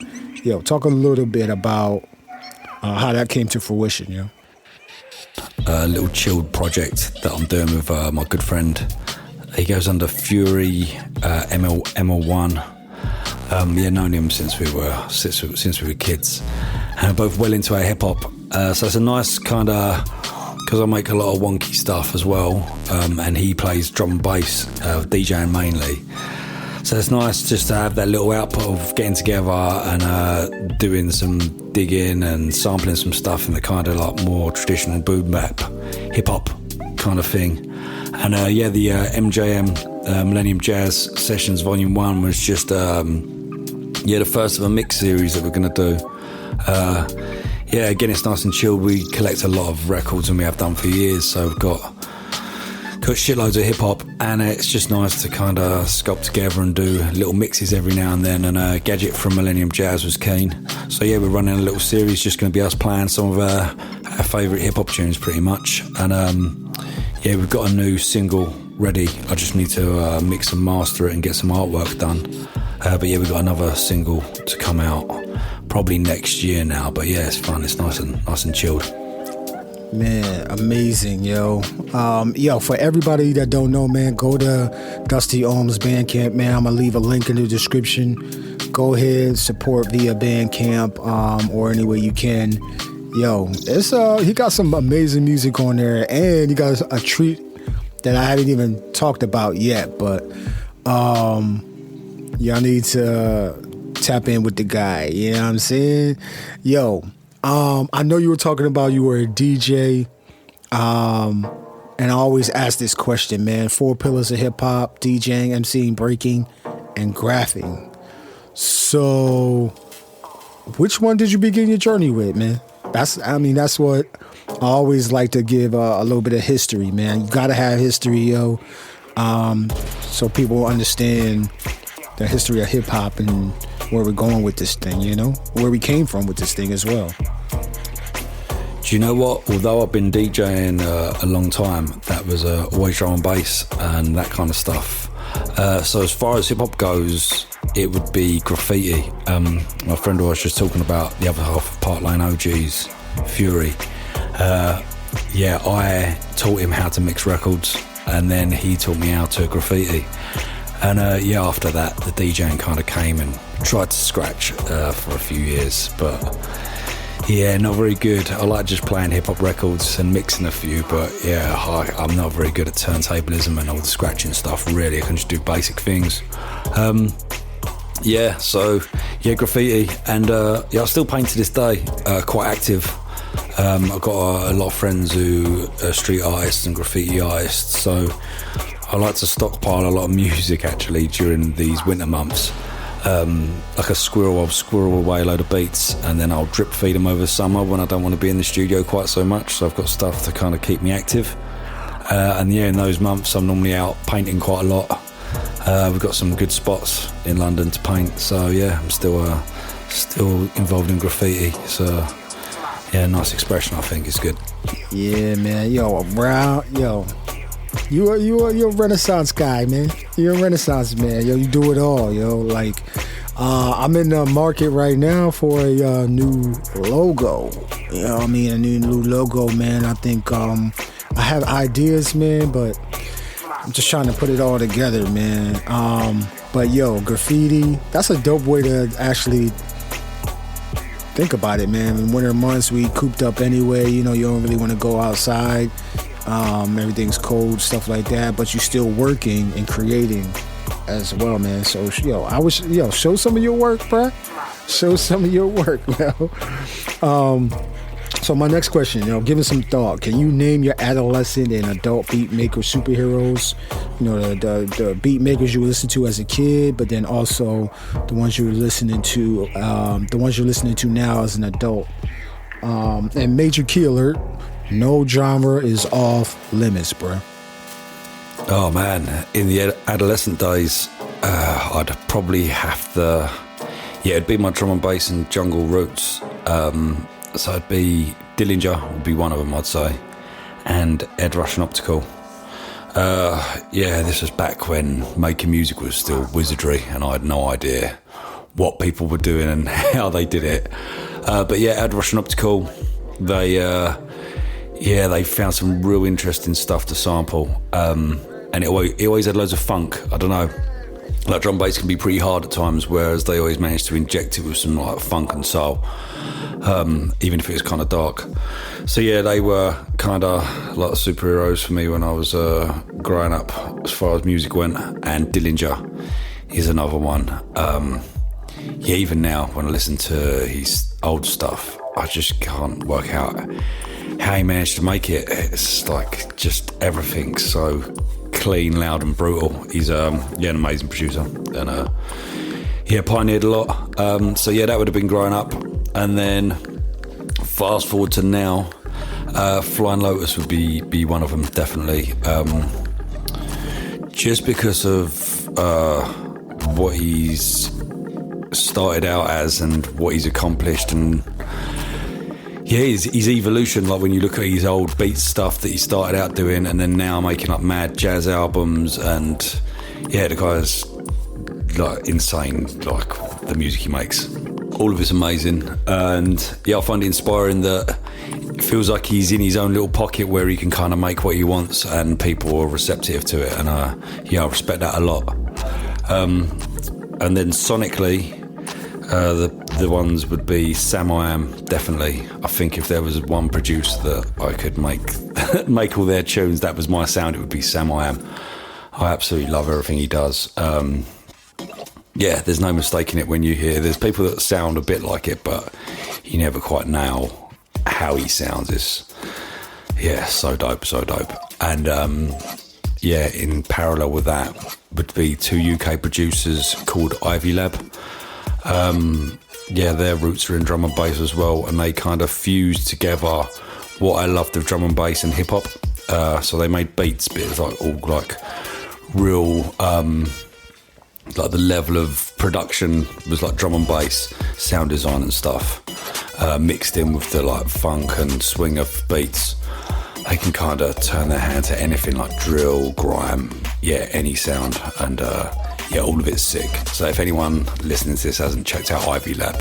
talk a little bit about how that came to fruition, A little chilled project that I'm doing with my good friend. He goes under Fury ML1. Known him since we were kids, and we're both well into our hip hop. So it's a nice kind of, because I make a lot of wonky stuff as well, and he plays drum and bass, DJing mainly. So it's nice just to have that little output of getting together and doing some digging and sampling some stuff in the kind of like more traditional boom bap hip hop kind of thing. And the MJM Millennium Jazz Sessions Volume 1 was just the first of a mix series that we're going to do. Again, it's nice and chilled. We collect a lot of records, and we have done for years, so we've got shitloads of hip hop, and it's just nice to kind of sculpt together and do little mixes every now and then. And Gadget from Millennium Jazz was keen, so we're running a little series, just going to be us playing some of our favourite hip hop tunes pretty much. And we've got a new single ready. I just need to mix and master it and get some artwork done. We've got another single to come out probably next year now. But it's fun. It's nice and chilled. Man, amazing, yo. For everybody that don't know, man, go to Dusty Ohms Bandcamp, man. I'm gonna leave a link in the description. Go ahead, support via Bandcamp, or any way you can. Yo, it's he got some amazing music on there, and he got a treat that I haven't even talked about yet, but y'all need to tap in with the guy, you know what I'm saying? Yo, I know you were talking about you were a DJ, and I always ask this question, man. 4 pillars of hip-hop: DJing, MCing, breaking, and graphing. So, which one did you begin your journey with, man? That's what I always like to give a little bit of history, man. You gotta have history, yo, so people understand the history of hip hop and where we're going with this thing, where we came from with this thing as well. Do you know what? Although I've been DJing a long time, that was always drum and bass and that kind of stuff. So as far as hip hop goes, it would be graffiti. My friend who I was just talking about, the other half of Park Lane OGs, Fury. I taught him how to mix records, and then he taught me how to graffiti. And after that, the DJing kind of came and tried to scratch for a few years, but not very good. I like just playing hip hop records and mixing a few, but I'm not very good at turntablism and all the scratching stuff. Really, I can just do basic things. Graffiti, and I still paint to this day. Quite active. I've got a lot of friends who are street artists and graffiti artists, so I like to stockpile a lot of music actually during these winter months. Like a squirrel, I'll squirrel away a load of beats, and then I'll drip feed them over summer when I don't want to be in the studio quite so much, so I've got stuff to kind of keep me active. In those months I'm normally out painting quite a lot. We've got some good spots in London to paint, so I'm still involved in graffiti. So nice expression, I think. It's good. Yeah, man. You're a Renaissance guy, man. You're a Renaissance man. Yo, you do it all, yo. Like, I'm in the market right now for a new logo. You know what I mean? A new logo, man. I think I have ideas, man, but I'm just trying to put it all together, man. But graffiti, that's a dope way to actually think about it, man. In winter months, we cooped up anyway. You don't really want to go outside. Everything's cold, stuff like that, but you're still working and creating as well, man. So, show some of your work, bruh. Show some of your work, man. So my next question, give it some thought. Can you name your adolescent and adult beat maker superheroes? The beat makers you listened to as a kid, but then also the ones you're listening to now as an adult. And major key alert, no genre is off limits, bro. Oh man, in the adolescent days, I'd probably have to, it'd be my drum and bass and jungle roots. So it'd be Gldnmnd would be one of them, I'd say, and Ed Russian Optical. This was back when making music was still wizardry, and I had no idea what people were doing and how they did it. Ed Russian Optical, they found some real interesting stuff to sample, and it always had loads of funk. I don't know, like drum bass can be pretty hard at times, whereas they always managed to inject it with some like funk and soul, even if it was kind of dark. So they were kind of like superheroes for me when I was growing up as far as music went, and Gldnmnd is another one. Even now when I listen to his old stuff, I just can't work out how he managed to make it. It's like just everything's so clean, loud and brutal. He's an amazing producer, and pioneered a lot. That would have been growing up. And then fast forward to now, Flying Lotus would be one of them, definitely. Just because of what he's started out as and what he's accomplished, and his evolution, like when you look at his old beat stuff that he started out doing and then now making like mad jazz albums, and the guy's like insane, like the music he makes. All of it's amazing, and I find it inspiring that it feels like he's in his own little pocket where he can kind of make what he wants and people are receptive to it, and I respect that a lot. And then sonically, the ones would be Sam I Am, definitely. I think if there was one producer that I could make all their tunes, that was my sound, it would be Sam I Am. I absolutely love everything he does. There's no mistaking it when you hear. There's people that sound a bit like it, but you never quite nail how he sounds. It's so dope. And in parallel with that would be two UK producers called Ivy Lab. Their roots are in drum and bass as well, and they kind of fused together what I loved of drum and bass and hip hop. So they made beats, but it was like all like real, like the level of production was like drum and bass, sound design and stuff, mixed in with the like funk and swing of beats. They can kind of turn their hand to anything, like drill, grime, any sound, and all of it's sick. So if anyone listening to this hasn't checked out Ivy Lab,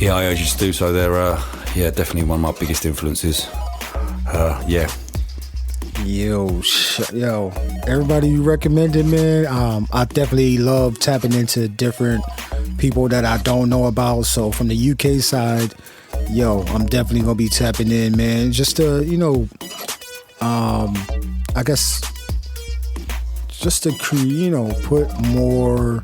I urge you to do so. They're definitely one of my biggest influences. Yo, everybody you recommended, man. I definitely love tapping into different people that I don't know about. So from the UK side, I'm definitely gonna be tapping in, man. Just to, I guess, just to put more,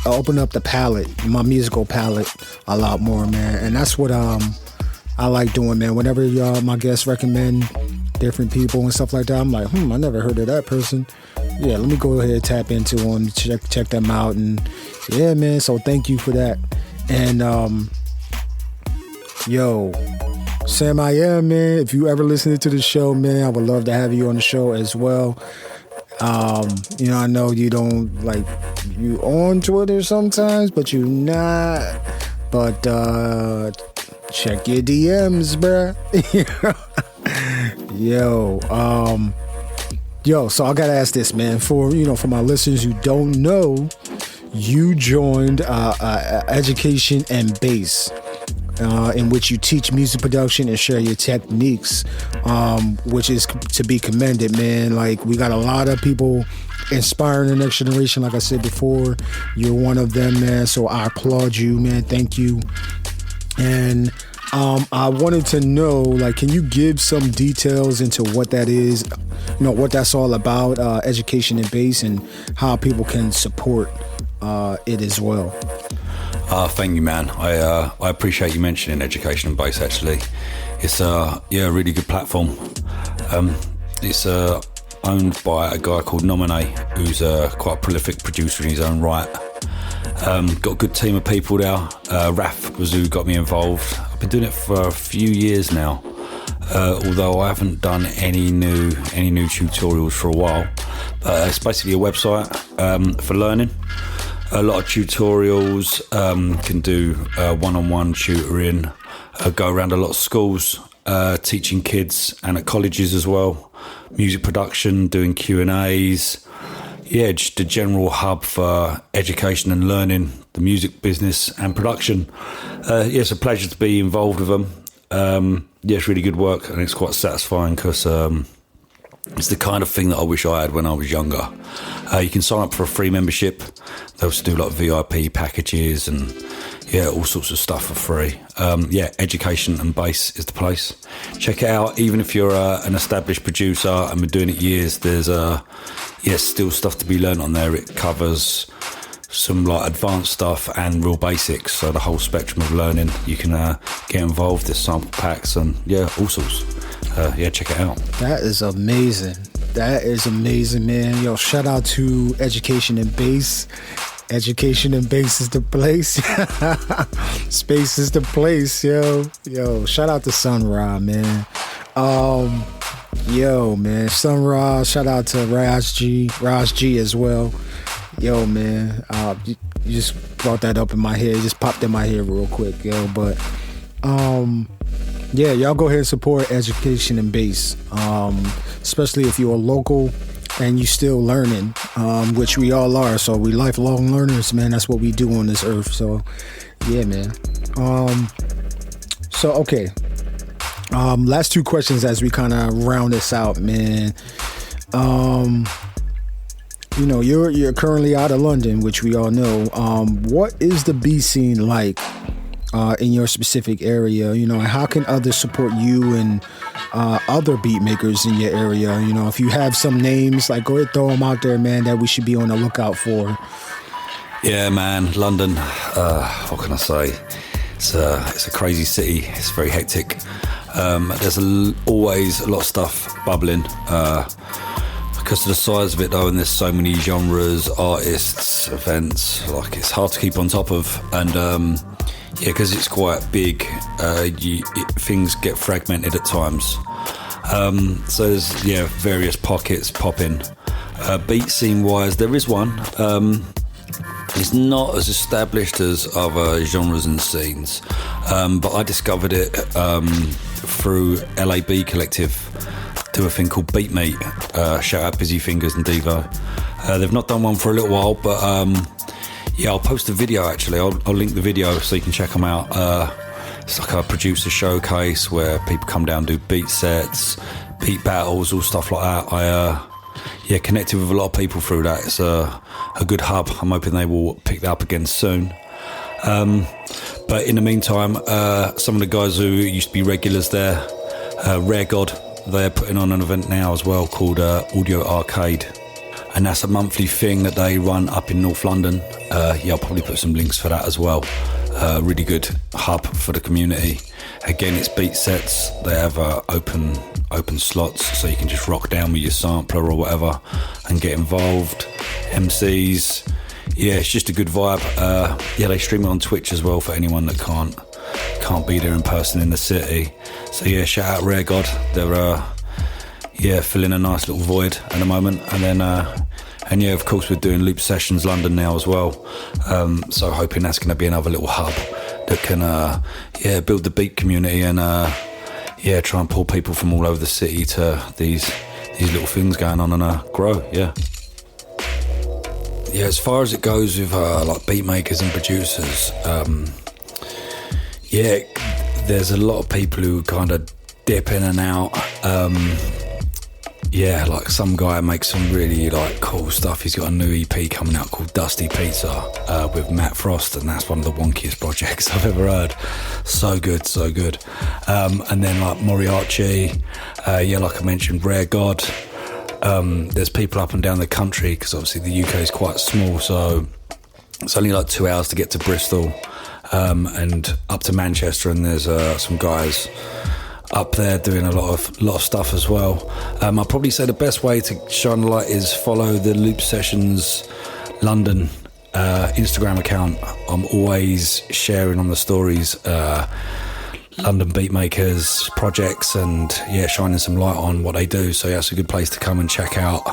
open up the palette, my musical palette a lot more, man. And that's what I like doing, man. Whenever my guests recommend different people and stuff like that, I'm like, I never heard of that person. Let me go ahead and tap into them, check them out, and man. So thank you for that. And Sam I Am, man. If you ever listening to the show, man, I would love to have you on the show as well. I know you don't like you on Twitter sometimes, but you not. But check your DMs, bruh. So I gotta ask this, man. For my listeners who don't know, you joined Education and Bass, in which you teach music production and share your techniques, which is to be commended, man. Like, we got a lot of people inspiring the next generation. Like I said before, you're one of them, man. So I applaud you, man. Thank you. And I wanted to know, like, can you give some details into what that is, what that's all about, Education and Bass, and how people can support it as well? Thank you, man. I appreciate you mentioning Education and Bass. Actually, it's a really good platform. It's owned by a guy called Gldnmnd, who's quite a prolific producer in his own right. Got a good team of people there. Raf was who got me involved. I've been doing it for a few years now, although I haven't done any new tutorials for a while. But it's basically a website for learning. A lot of tutorials, can do one-on-one tutoring, go around a lot of schools, teaching kids and at colleges as well, music production, doing Q&As. Yeah, just a general hub for education and learning, the music business and production. It's a pleasure to be involved with them. It's really good work and it's quite satisfying because it's the kind of thing that I wish I had when I was younger. You can sign up for a free membership. They also do like VIP packages and all sorts of stuff for free. Education and Bass is the place. Check it out. Even if you're an established producer and been doing it years, there's still stuff to be learned on there. It covers some like advanced stuff and real basics. So the whole spectrum of learning. You can get involved. There's sample packs and all sorts. Check it out. That is amazing. That is amazing, man. Yo, shout out to Education and Bass. Education and Bass is the place. Space is the place, yo. Shout out to Sun Ra, man. Man, Sun Ra. Shout out to Raj G as well. Yo, man. You just brought that up in my head. It just popped in my head real quick, yo. But y'all go ahead and support Education and Bass, especially if you're local and you still learning, which we all are. So we lifelong learners, man. That's what we do on this earth. So yeah, man. Last two questions as we kind of round this out, man. You're currently out of London, which we all know. What is the beat scene like in your specific area? How can others support you and other beat makers in your area? If you have some names, like, go ahead, throw them out there, man, that we should be on the lookout for. Yeah, man, London, what can I say? It's a crazy city. It's very hectic. There's always a lot of stuff bubbling because of the size of it, though, and there's so many genres, artists, events. Like, it's hard to keep on top of, and because it's quite big, things get fragmented at times. So there's various pockets popping. Beat scene wise, there is one. It's not as established as other genres and scenes, but I discovered it through LAB Collective, do a thing called Beat Meet. Shout out Busy Fingers and Devo. They've not done one for a little while, but I'll post a video actually. I'll link the video so you can check them out. It's like a producer showcase where people come down and do beat sets, beat battles, all stuff like that. I connected with a lot of people through that. It's a good hub. I'm hoping they will pick that up again soon. But in the meantime, some of the guys who used to be regulars there, Rare God, they're putting on an event now as well called Audio Arcade. And that's a monthly thing that they run up in North London. I'll probably put some links for that as well. Really good hub for the community. Again, it's beat sets. They have open slots, so you can just rock down with your sampler or whatever and get involved. MCs, it's just a good vibe. They stream it on Twitch as well for anyone that can't be there in person in the city. So shout out Rare God. They're filling a nice little void at the moment. And then of course we're doing Loop Sessions London now as well. So hoping that's going to be another little hub that can build the beat community and try and pull people from all over the city to these little things going on and grow. As far as it goes with like beat makers and producers, there's a lot of people who kind of dip in and out. Like some guy makes some really like cool stuff. He's got a new EP coming out called Dusty Pizza with Matt Frost, and that's one of the wonkiest projects I've ever heard. So good. And then like Moriarty, like I mentioned, Rare God. There's people up and down the country because obviously the UK is quite small, so it's only like 2 hours to get to Bristol. and up to Manchester, and there's some guys up there doing a lot of stuff as well. I'd probably say the best way to shine the light is follow the Loop Sessions London Instagram account. I'm always sharing on the stories London beatmakers, projects, and shining some light on what they do. So that's a good place to come and check out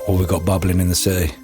what we've got bubbling in the city.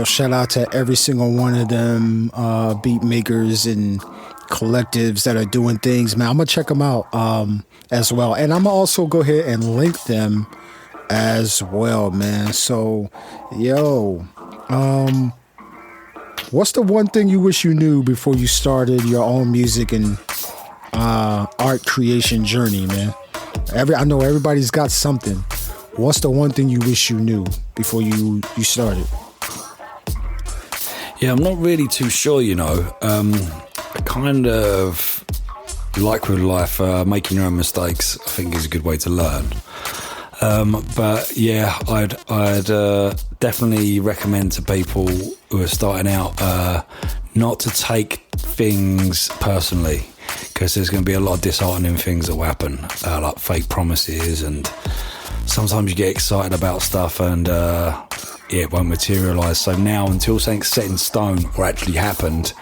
Shout out to every single one of them beat makers and collectives that are doing things, man. I'm gonna check them out as well, and I'm gonna also go ahead and link them as well, man. So, what's the one thing you wish you knew before you started your own music and art creation journey, man? I know everybody's got something. What's the one thing you wish you knew before you started? Yeah, I'm not really too sure, I kind of, like with life, making your own mistakes, I think, is a good way to learn. But yeah, I'd definitely recommend to people who are starting out not to take things personally, because there's going to be a lot of disheartening things that will happen, like fake promises, and sometimes you get excited about stuff and it won't materialise. So now, until something's set in stone or actually happened,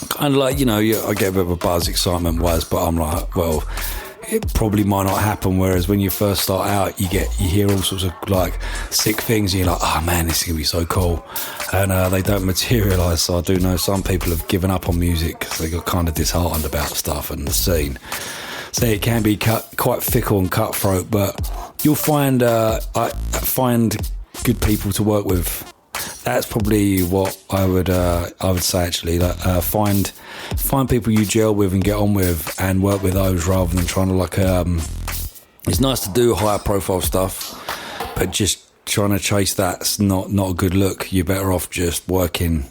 kind of like, I get a bit of a buzz excitement-wise, but I'm like, well, it probably might not happen. Whereas when you first start out, you hear all sorts of like sick things, and you're like, oh man, this is gonna be so cool, and they don't materialise. So I do know some people have given up on music because they got kind of disheartened about stuff and the scene. So it can be quite fickle and cutthroat, but you'll find good people to work with. That's probably what I would say, actually. Find people you gel with and get on with, and work with those, rather than trying to it's nice to do higher profile stuff, but just trying to chase that's not a good look. You're better off just working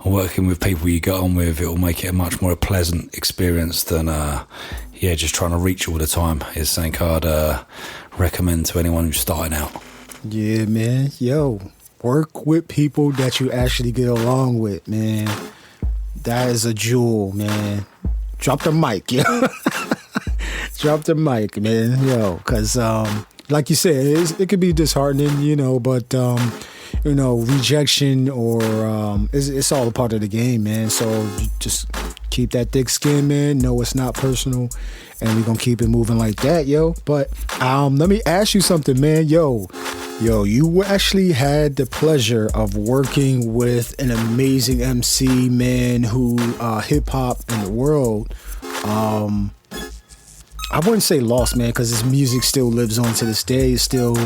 with people you get on with. It will make it a much more pleasant experience than just trying to reach all the time. Is something I'd recommend to anyone who's starting out. Yeah, man. Work with people that you actually get along with, man. That is a jewel, man. Drop the mic, Drop the mic, man. Because like you said, it could be disheartening, but rejection or it's all a part of the game, man. So just keep that thick skin, man. No, it's not personal, and we're gonna keep it moving like that, But let me ask you something, man. Yo, you actually had the pleasure of working with an amazing MC, man, who hip hop in the world. I wouldn't say lost, man, because his music still lives on to this day. It's still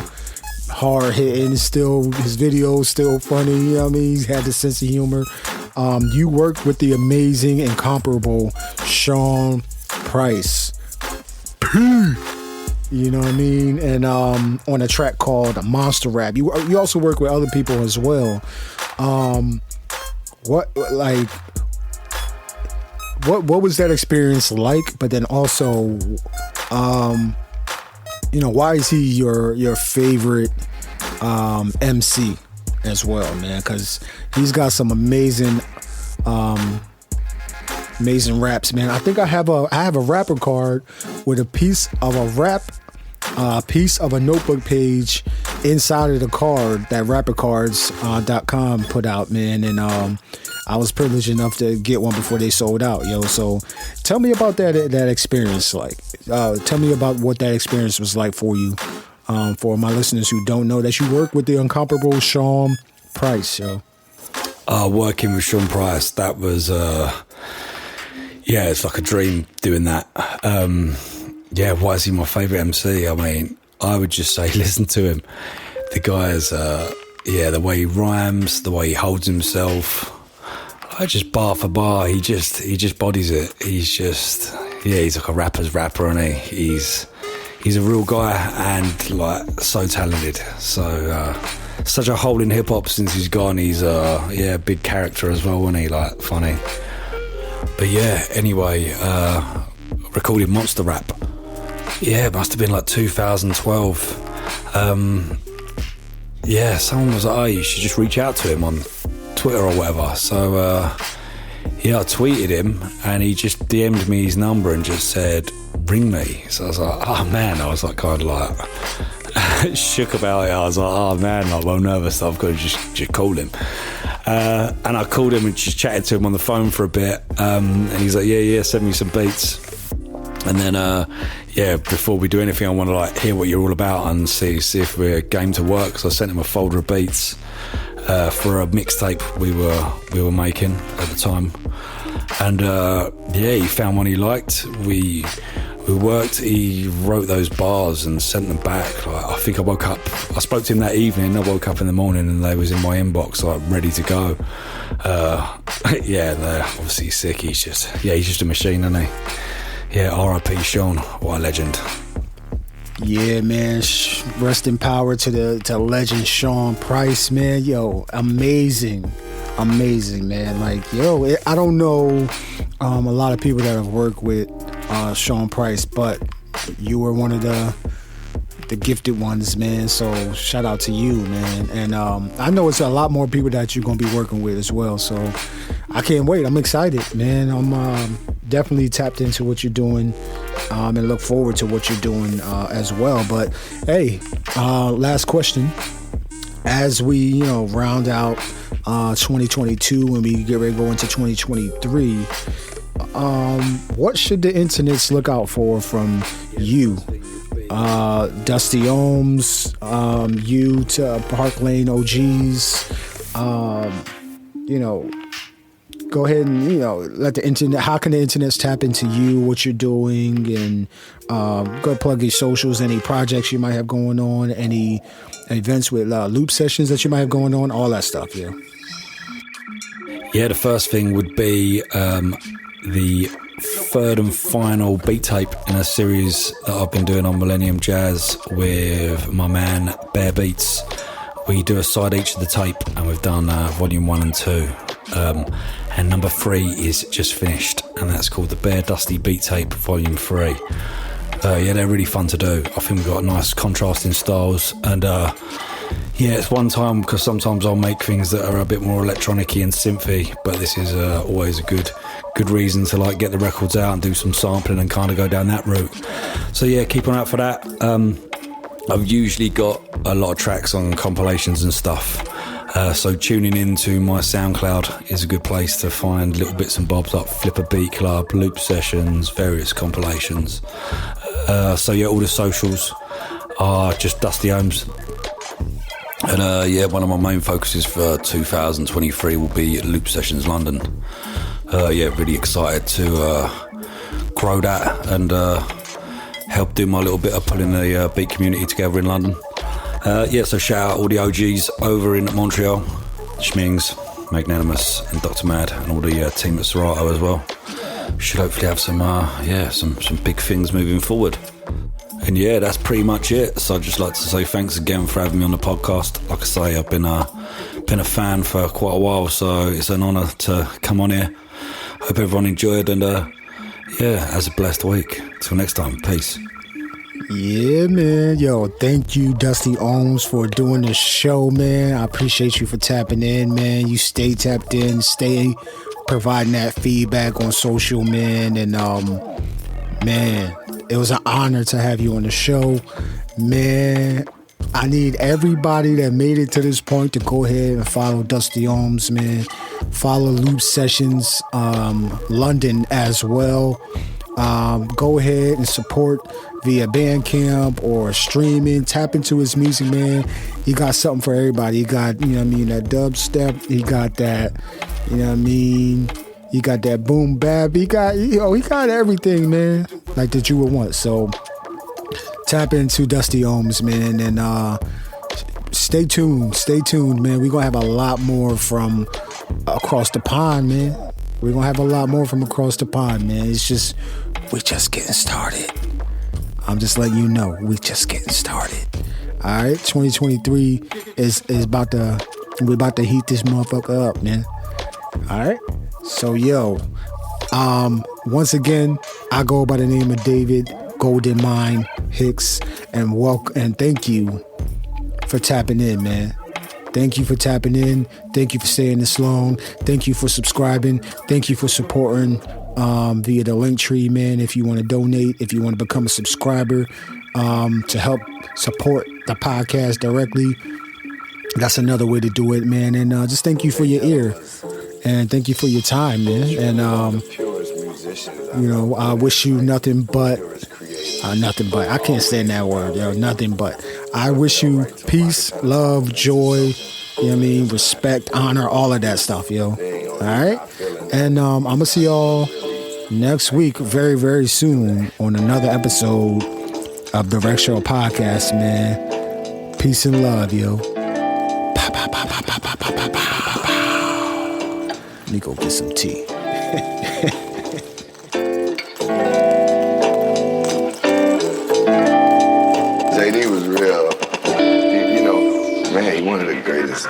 hard hitting, still his videos still funny. You know what I mean? He's had the sense of humor. You worked with the amazing, incomparable Sean Price. You know what I mean? And on a track called Monster Rap. You also work with other people as well. What was that experience like? But then also, why is he your favorite MC as well, man? Because he's got some amazing raps, man. I think I have a rapper card with a piece of a notebook page inside of the card that rappercards.com put out, man. And I was privileged enough to get one before they sold out, yo. So tell me about that experience. Like, tell me about what that experience was like for you. For my listeners who don't know that you work with the incomparable Sean Price, yo. Working with Sean Price, that was, it's like a dream doing that. Why is he my favourite MC? I mean, I would just say listen to him. The guy is, the way he rhymes, the way he holds himself. I just bar for bar, he just bodies it. He's like a rapper's rapper, and he's a real guy and like so talented. So such a hole in hip hop since he's gone. He's a big character as well, wasn't he? Like funny. But anyway, recorded Monster Rap. Yeah, it must have been like 2012. Someone was like, you should just reach out to him on Twitter or whatever. So I tweeted him and he just DM'd me his number and just said, ring me. So I was like, oh man, I was like kind of like shook about it. I was like, oh man, like well nervous. I've got to just call him. And I called him and just chatted to him on the phone for a bit. And he's like, yeah, send me some beats. And then, before we do anything, I want to like hear what you're all about and see if we're game to work. So I sent him a folder of beats for a mixtape we were making at the time. And he found one he liked. We worked. He wrote those bars and sent them back. Like, I think I spoke to him that evening. I woke up in the morning and they was in my inbox, like ready to go. They're obviously sick. He's just a machine, isn't he? Yeah, R.I.P. Sean, what a legend. Yeah, man. Rest in power to legend Sean Price, man. Yo, amazing, man. Like, yo, I don't know a lot of people that have worked with Sean Price, but you were one of the gifted ones, man. So shout out to you, man. And I know it's a lot more people that you're gonna be working with as well. So I can't wait. I'm excited, man. I'm definitely tapped into what you're doing, and look forward to what you're doing as well. But hey, last question. As we round out 2022 and we get ready to go into 2023, what should the internets look out for from you? Dusty Ohms, you to Park Lane OGs, go ahead and let the internet. How can the internet tap into you, what you're doing, and go plug your socials, any projects you might have going on, any events with loop sessions that you might have going on, all that stuff. Yeah, the first thing would be the third and final beat tape in a series that I've been doing on Millennium Jazz with my man Bear Beats. We do a side each of the tape, and we've done volume 1 and 2. And number 3 is just finished, and that's called the Bear Dusty Beat Tape Volume 3. They're really fun to do. I think we've got nice contrasting styles, and it's one time, because sometimes I'll make things that are a bit more electronic-y and synthy, but this is always a good reason to like get the records out and do some sampling and kind of go down that route. So keep an eye out for that. I've usually got a lot of tracks on compilations and stuff, so tuning into my SoundCloud is a good place to find little bits and bobs like Flipper Beat Club, loop sessions, various compilations. All the socials are just Dusty Ohms. And yeah, one of my main focuses for 2023 will be Loop Sessions London. Yeah, really excited to grow that and help do my little bit of pulling the beat community together in London. Yeah, so shout out all the OGs over in Montreal, Schmings, Magnanimous and Gldnmnd and all the team at Serato as well. Should hopefully have some some big things moving forward. And yeah, that's pretty much it. So I'd just like to say thanks again for having me on the podcast. Like I say, I've been a fan for quite a while, so it's an honour to come on here. Hope everyone enjoyed, and yeah, has a blessed week. Till next time, peace. Yeah, man. Yo, thank you, Dusty Ohms, for doing the show, man. I appreciate you for tapping in, man. You stay tapped in, stay providing that feedback on social, man. And man, it was an honor to have you on the show, man. I need everybody that made it to this point to go ahead and follow Dusty Ohms, man. Follow Loop Sessions London as well. Go ahead and support via Bandcamp or streaming. Tap into his music, man. He got something for everybody. He got, you know what I mean, that dubstep. He got that, you know what I mean. He got that boom bap. He got everything, man, like that you would want. So tap into Dusty Ohms, man, and stay tuned, man. We're gonna have a lot more from across the pond, man. We're gonna have a lot more from across the pond, man. We're just getting started. I'm just letting you know, we're just getting started. All right, 2023 is about to, we're about to heat this motherfucker up, man. All right, so yo, once again, I go by the name of David Gldnmnd Hicks, and thank you for tapping in, man. Thank you for tapping in. Thank you for staying this long. Thank you for subscribing. Thank you for supporting via the link tree, man. If you want to donate, if you want to become a subscriber to help support the podcast directly, that's another way to do it, man. And just thank you for your ear, and thank you for your time, man. And you know, I wish you nothing but I can't stand that word, yo. Nothing but. I wish you peace, love, joy, you know what I mean, respect, honor, all of that stuff, yo. All right? And I'm going to see y'all next week very, very soon on another episode of the Rex Show Podcast, man. Peace and love, yo. Let me go get some tea. JD was real. You know, man, he one of the greatest.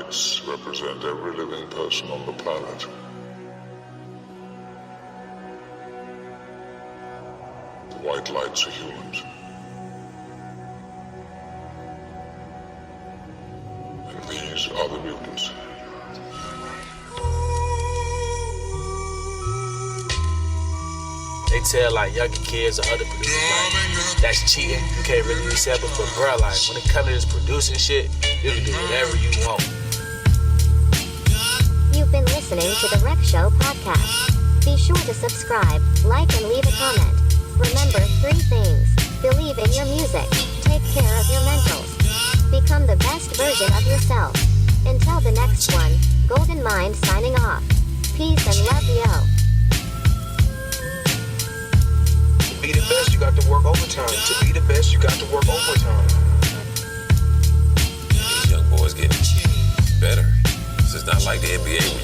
lights represent every living person on the planet. The white lights are humans. And these are the mutants. They tell like younger kids or other producers like that's cheating, you can't really be samples, but bro, like when it comes to this producing shit, you can do whatever you want. You've been listening to the Rec Show podcast. Be sure to subscribe, like, and leave a comment. Remember 3 things. Believe in your music. Take care of your mentals. Become the best version of yourself. Until the next one, Gldnmnd signing off. Peace and love, yo. To be the best, you got to work overtime. To be the best, you got to work overtime. These young boys getting better. It's not like the NBA when